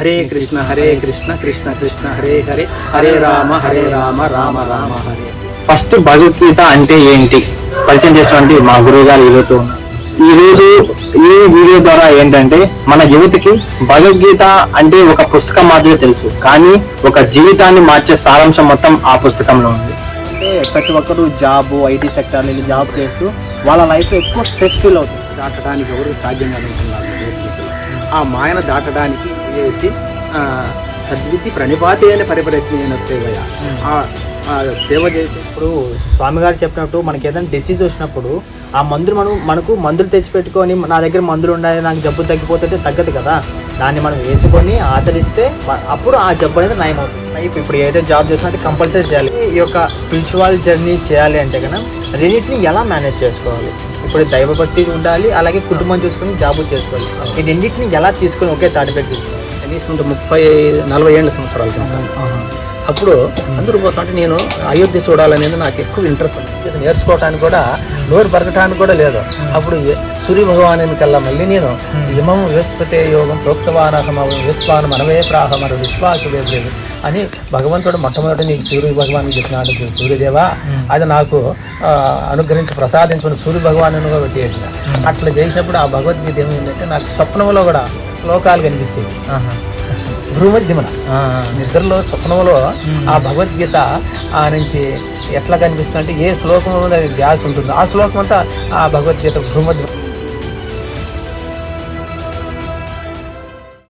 Hare Krishna Krishna Krishna Hare Hare Hare Rama Rama Rama Hare. First Bhagavad Gita అంటే ఏంటి పరిచయం చేసినటువంటి మా గురువు గారు ఈరోజు ఉన్నారు. ఈరోజు ఈ వీడియో ద్వారా ఏంటంటే మన యువతకి భగవద్గీత అంటే ఒక పుస్తకం మాత్రమే తెలుసు, కానీ ఒక జీవితాన్ని మార్చే సారాంశం మొత్తం ఆ పుస్తకంలో ఉంది. అంటే ప్రతి ఒక్కరు జాబ్ ఐటీ సెక్టర్ వెళ్ళి జాబ్ చేస్తూ వాళ్ళ లైఫ్ ఎక్కువ స్ట్రెస్ ఫీల్ అవుతుంది. దాటడానికి ఎవరు సాధ్యం కలుగుతున్నారు. ఆ మాయను దాటడానికి చేసి సద్వితి ప్రణిపాతి అయిన పరిపరిశ్రమ సేవ చేసి ఇప్పుడు స్వామి గారు చెప్పినట్టు మనకి ఏదైనా డిసీజ్ వచ్చినప్పుడు ఆ మందులు మనకు మందులు తెచ్చిపెట్టుకొని నా దగ్గర మందులు ఉండాలి, నాకు జబ్బు తగ్గిపోతుంటే తగ్గదు కదా. దాన్ని మనం వేసుకొని ఆచరిస్తే అప్పుడు ఆ జబ్బు అనేది నయం అవుతుంది. లైఫ్ ఇప్పుడు ఏదైతే జాబ్ చేసినా అది కంపల్సరీ చేయాలి. ఈ యొక్క స్పిరిచువల్ జర్నీ చేయాలి అంటే కనుక రెండింటిని ఎలా మేనేజ్ చేసుకోవాలి? ఇప్పుడు దైవభక్తి ఉండాలి, అలాగే కుటుంబం చూసుకొని జాబు చేసుకోవాలి. ఈ రెండింటిని ఎలా తీసుకొని ఒకే తాటిపై తీసుకోవాలి? కనీసం 30-40 ఏళ్ళ సంవత్సరాల కింద అప్పుడు అందరూ పోతుంటే నేను అయోధ్య చూడాలనేది నాకు ఎక్కువ ఇంట్రెస్ట్ ఉంది. నేర్చుకోవటానికి కూడా నోరు బరకటానికి కూడా లేదు. అప్పుడు సూర్య భగవాను కల్లా మళ్ళీ నేను ఇమం విస్పతే యోగం ప్రోక్తవానహమ విశ్వాన్ మనమే ప్రాహమర విశ్వాసు వేదు అని భగవంతుడు మొట్టమొదటి నీకు సూర్య భగవానికి చెప్పినాడు. సూర్యదేవా అది నాకు అనుగ్రహించి ప్రసాదించుకుని సూర్య భగవాను చేసిన అట్లా చేసినప్పుడు ఆ భగవద్గీత ఏమైందంటే నాకు స్వప్నంలో కూడా శ్లోకాలు కనిపించేది. భ్రూమధ్యమన నిద్రలో స్వప్నంలో ఆ భగవద్గీత నుంచి ఎట్లా కనిపిస్తుంది అంటే ఏ శ్లోకంలో ధ్యాస ఉంటుందో ఆ శ్లోకం అంతా ఆ భగవద్గీత భ్రూమధ్యమ